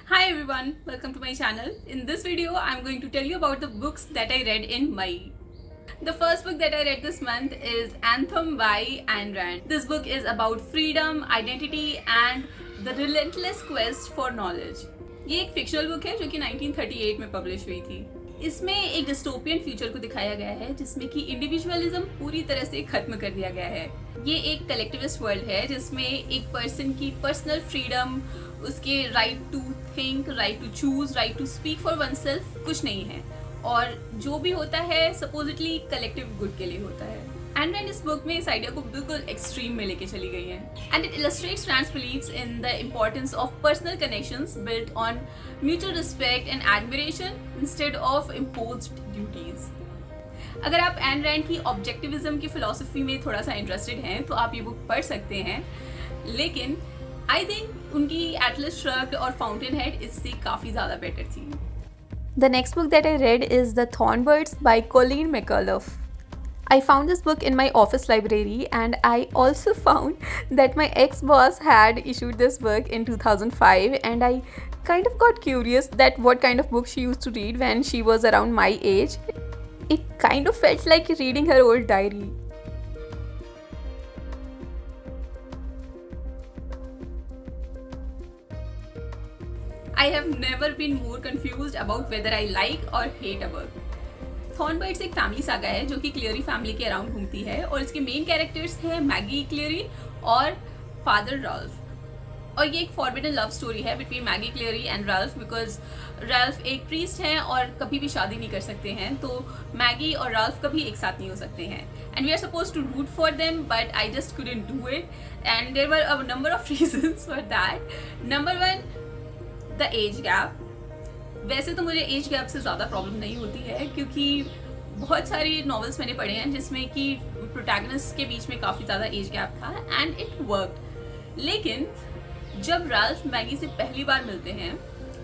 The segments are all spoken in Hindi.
Hi everyone, welcome to my channel. In this video, I'm going to tell you about the books that I read in May. The first book that I read this month is Anthem by Ayn Rand. This book is about freedom, identity and the relentless quest for knowledge. ये एक फिक्शनल बुक है जो कि 1938 में पब्लिश हुई थी। इसमें एक डिस्टोपियन फ्यूचर को दिखाया गया है जिसमें कि इंडिविजुअलिज्म पूरी तरह से खत्म कर दिया गया है। ये एक कलेक्टिविस्ट वर्ल्ड है जिसमें एक पर्सन की पर्सनल फ्रीडम, उसके right to think, right to choose, right to speak for oneself कुछ नहीं है और जो भी होता है सपोजिटली कलेक्टिव गुड के लिए होता है। एंड इस बुक में इस आइडिया को बिल्कुल एक्सट्रीम में लेके चली गई है and it illustrates रैंड्स believes in the importance of personal connections built on mutual respect and admiration instead of imposed duties. अगर आप एन रैंड की ऑब्जेक्टिविज्म की फिलॉसफी में थोड़ा सा इंटरेस्टेड हैं तो आप ये बुक पढ़ सकते हैं, लेकिन आई थिंक उनकी एटलस श्रग्ड और फाउंटेन हेड इससे काफ़ी ज़्यादा बेटर थी। The next book that I read is The Thornbirds by Colleen McAuliffe. I found this book in my office library and I also found that my ex-boss had issued this book in 2005 and I kind of got curious that what kind of book she used to read when she was around my age. It kind of felt like reading her old diary. I have never been more confused about whether I like or hate a book. थॉर्नबर्ड्स एक फैमिली सागा है जो कि क्लियरी फैमिली के अराउंड घूमती है और इसके मेन कैरेक्टर्स हैं मैगी क्लियरी और फादर राल्फ। और ये एक फॉरबिडन लव स्टोरी है between Maggie Cleary and Ralph, because Ralph एक प्रीस्ट हैं और कभी भी शादी नहीं कर सकते हैं, तो मैगी और राल्फ कभी एक साथ नहीं हो सकते हैं and we are suppose to root for them but I just couldn't do it and there were a number of reasons for that. Number one, the age gap. वैसे तो मुझे एज गैप से ज़्यादा प्रॉब्लम नहीं होती है क्योंकि बहुत सारी नॉवेल्स मैंने पढ़े हैं जिसमें कि प्रोटैगनिस्ट के बीच में काफ़ी ज़्यादा एज गैप था एंड इट वर्कड। लेकिन जब राल्फ मैगी से पहली बार मिलते हैं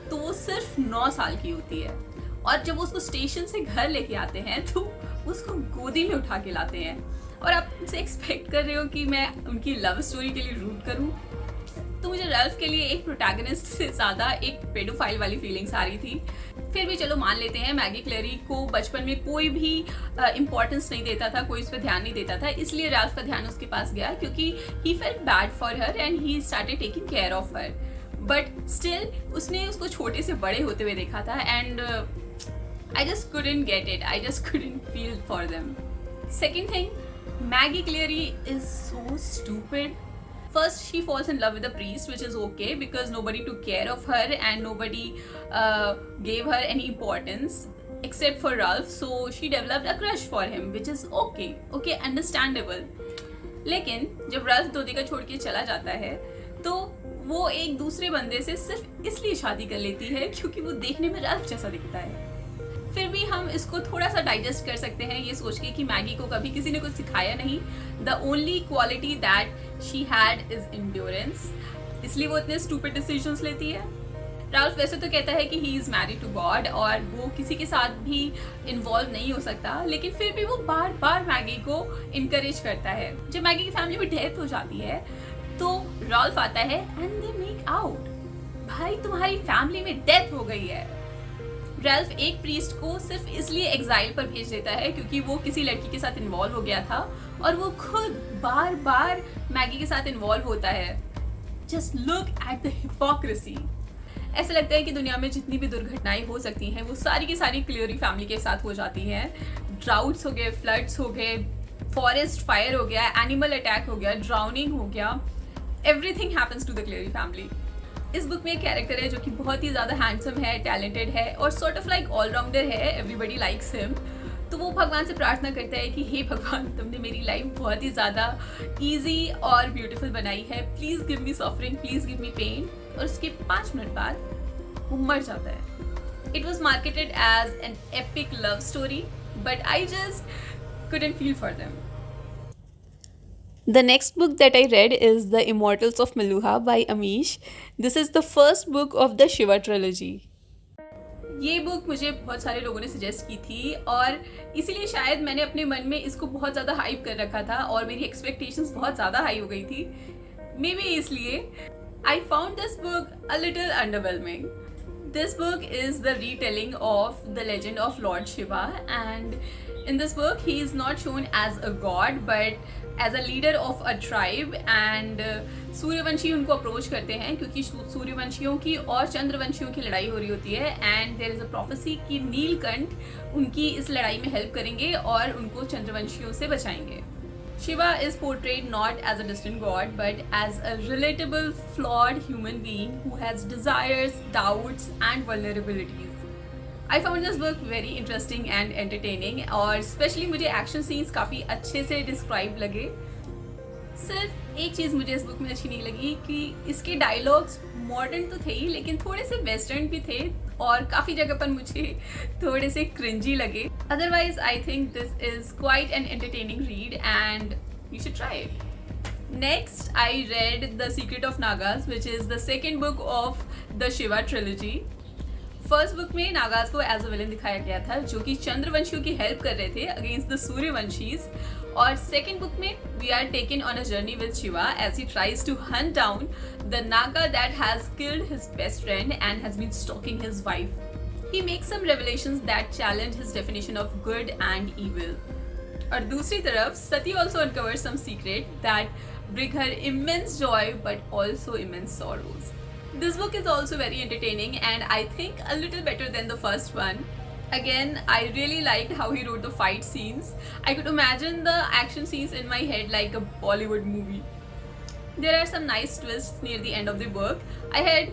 तो वो सिर्फ 9 साल की होती है और जब उसको स्टेशन से घर लेके आते हैं तो उसको गोदी में उठा के लाते हैं और आप उनसे एक्सपेक्ट कर रहे हो कि मैं उनकी लव स्टोरी के लिए रूट करूँ। तो मुझे राल्फ के लिए एक प्रोटैगनिस्ट से ज़्यादा एक पेडोफाइल वाली फीलिंग्स आ रही थी। फिर भी चलो मान लेते हैं मैगी क्लेरी को बचपन में कोई भी इम्पोर्टेंस नहीं देता था, कोई उस पर ध्यान नहीं देता था, इसलिए राल्फ का ध्यान उसके पास गया क्योंकि he felt bad for her and he started taking care of her. But still उसने उसको छोटे से बड़े होते हुए देखा था and I just couldn't get it, I just couldn't feel for them. Second thing, Maggie Cleary is so stupid. First, she falls in love with the priest, which is okay because nobody took care of her and nobody gave her any importance except for Ralph. So she developed a crush for him, which is okay, understandable. लेकिन जब राल्फ दो जगह छोड़ के चला जाता है तो वो एक दूसरे बंदे से सिर्फ इसलिए शादी कर लेती है क्योंकि वो देखने में राल्फ जैसा दिखता है। फिर भी हम इसको थोड़ा सा डाइजेस्ट कर सकते हैं ये सोच के कि मैगी को कभी किसी ने कुछ सिखाया नहीं। The only quality that she had is endurance, इसलिए वो इतने स्टूपिड डिसीजंस लेती है। राल्फ वैसे तो कहता है कि he is married to God और वो किसी के साथ भी इन्वॉल्व नहीं हो सकता, लेकिन फिर भी वो बार बार मैगी को इनकरेज करता है। जब मैगी की फैमिली में डेथ हो जाती है तो राल्फ आता है एंड दे मेक आउट, भाई तुम्हारी फैमिली में डेथ हो गई है। राल्फ एक प्रीस्ट को सिर्फ इसलिए एग्जाइल पर भेज देता है क्योंकि वो किसी लड़की के साथ इन्वॉल्व हो गया था और वो खुद बार बार मैगी के साथ इन्वॉल्व होता है। Just look at the hypocrisy. ऐसा लगता है कि दुनिया में जितनी भी दुर्घटनाएं हो सकती हैं वो सारी की सारी क्लियरी फैमिली के साथ हो जाती हैं। ड्राउट्स हो गए, फ्लड्स हो गए, फॉरेस्ट फायर हो गया, एनिमल अटैक हो गया, ड्राउनिंग हो गया, everything happens to the Cleary family. इस बुक में एक कैरेक्टर है जो कि बहुत ही ज़्यादा हैंडसम है, टैलेंटेड है और सॉर्ट ऑफ लाइक ऑलराउंडर है, एवरीबडी लाइक्स हिम। तो वो भगवान से प्रार्थना करता है कि हे भगवान, तुमने मेरी लाइफ बहुत ही ज़्यादा ईजी और ब्यूटीफुल बनाई है, please give me suffering, please give me pain. और उसके 5 मिनट बाद वो मर जाता है। It was marketed as an epic love story but I just couldn't feel for them. The next book that I read is The Immortals of Meluha by Amish. This is the first book of the Shiva trilogy. ये बुक मुझे बहुत सारे लोगों ने सजेस्ट की थी और इसीलिए शायद मैंने अपने मन में इसको बहुत ज़्यादा हाइप कर रखा था और मेरी एक्सपेक्टेशंस बहुत ज़्यादा हाई हो गई थी, मे बी इसलिए। I found this book a little underwhelming. This book is the retelling of the legend of Lord Shiva, and in this book, he is not shown as a god but as a leader of a tribe. And Suryavanshi उनको अप्रोच करते हैं क्योंकि सूर्यवंशियों की और चंद्रवंशियों की लड़ाई हो रही होती है, and there is a prophecy कि नीलकंठ उनकी इस लड़ाई में हेल्प करेंगे और उनको चंद्रवंशियों से बचाएंगे. Shiva is portrayed not as a distant god but as a relatable, flawed human being who has desires, doubts and vulnerabilities. I found this book very interesting and entertaining और especially मुझे action scenes काफ़ी अच्छे से describe लगे. सिर्फ एक चीज़ मुझे इस बुक में अच्छी नहीं लगी कि इसके डायलॉग्स मॉडर्न तो थे ही लेकिन थोड़े से वेस्टर्न भी थे और काफ़ी जगह पर मुझे थोड़े से क्रिंजी लगे. Otherwise I think this is quite an entertaining read and you should try it. Next, I read The Secret of Nagas, which is the second book of the Shiva trilogy. First book में नागाज को एज अ विलन दिखाया गया था जो कि चंद्रवंशियों की हेल्प कर रहे थे अगेंस्ट द सूर्यवंशीज, और सेकेंड बुक में we are taken on a journey with Shiva as he tries to hunt down the Naga that has killed his best friend and has been stalking his wife. He makes some revelations that challenge his definition of good and evil. और दूसरी तरफ Sati also uncover some secret that bring her immense joy but also immense sorrows. This book is also very entertaining and I think a little better than the first one. Again, I really liked how he wrote the fight scenes. I could imagine the action scenes in my head like a Bollywood movie. There are some nice twists near the end of the book. I had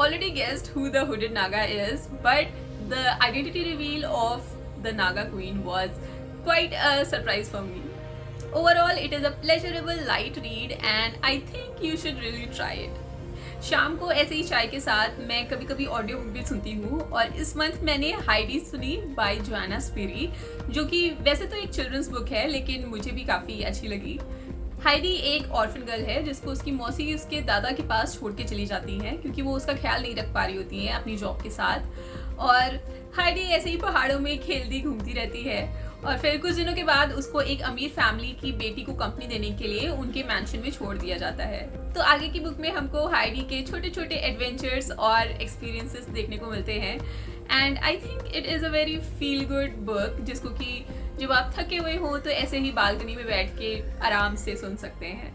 already guessed who the hooded Naga is, but the identity reveal of the Naga Queen was quite a surprise for me. Overall, it is a pleasurable light read and I think you should really try it. शाम को ऐसे ही चाय के साथ मैं कभी कभी ऑडियो बुक भी सुनती हूँ और इस मंथ मैंने हाइडी सुनी बाय जोआना स्पिरी, जो कि वैसे तो एक चिल्ड्रंस बुक है लेकिन मुझे भी काफ़ी अच्छी लगी. हाइडी एक ऑर्फन गर्ल है जिसको उसकी मौसी उसके दादा के पास छोड़ के चली जाती है क्योंकि वो उसका ख्याल नहीं रख पा रही होती है अपनी जॉब के साथ, और हाइडी ऐसे ही पहाड़ों में खेलती घूमती रहती है. और फिर कुछ दिनों के बाद उसको एक अमीर फैमिली की बेटी को कंपनी देने के लिए उनके मैंशन में छोड़ दिया जाता है. तो आगे की बुक में हमको हाइडी के छोटे छोटे एडवेंचर्स और एक्सपीरियंसेस देखने को मिलते हैं and I think it is a very feel good book जिसको कि जब आप थके हुए हों तो ऐसे ही बालकनी में बैठ के आराम से सुन सकते हैं.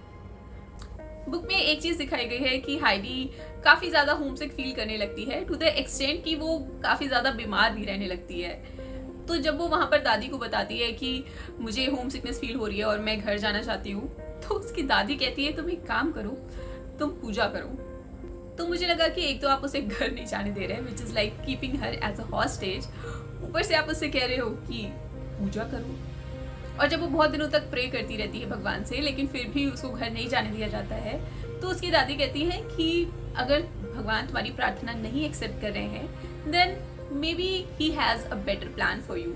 बुक में एक चीज़ दिखाई गई है कि हाइडी काफ़ी ज़्यादा होमसिक फील करने लगती है टू द एक्सटेंट कि वो काफ़ी ज़्यादा बीमार भी रहने लगती है. तो जब वो वहाँ पर दादी को बताती है कि मुझे होम सिकनेस फील हो रही है और मैं घर जाना चाहती हूँ, तो उसकी दादी कहती है तुम एक काम करो, तुम पूजा करो. तो मुझे लगा कि एक तो आप उसे घर नहीं जाने दे रहे हैं which is like keeping her as a hostage, ऊपर से आप उससे कह रहे हो कि पूजा करो. और जब वो बहुत दिनों तक प्रे करती रहती है भगवान से लेकिन फिर भी उसको घर नहीं जाने दिया जाता है, तो उसकी दादी कहती है कि अगर भगवान तुम्हारी प्रार्थना नहीं एक्सेप्ट कर रहे हैं then maybe he has a better plan for you.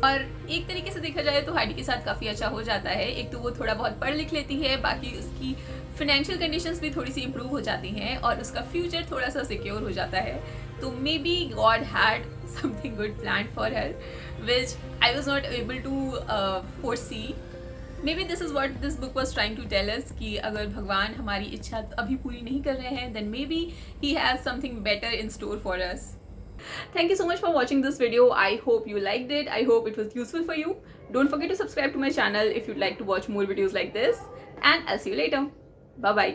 और एक तरीके से देखा जाए तो हाइडी के साथ काफ़ी अच्छा हो जाता है. एक तो वो थोड़ा बहुत पढ़ लिख लेती है, बाकी उसकी फाइनेंशियल कंडीशंस भी थोड़ी सी इंप्रूव हो जाती हैं और उसका फ्यूचर थोड़ा सा सिक्योर हो जाता है. तो maybe God had something good plan for her which I was not able to foresee. Maybe this is what this book was trying to tell us कि अगर भगवान हमारी इच्छा अभी पूरी नहीं कर रहे हैं then maybe he has something better in store for us. Thank you so much for watching this video. I hope you liked it. I hope it was useful for you. Don't forget to subscribe to my channel if you'd like to watch more videos like this. And I'll see you later. Bye bye.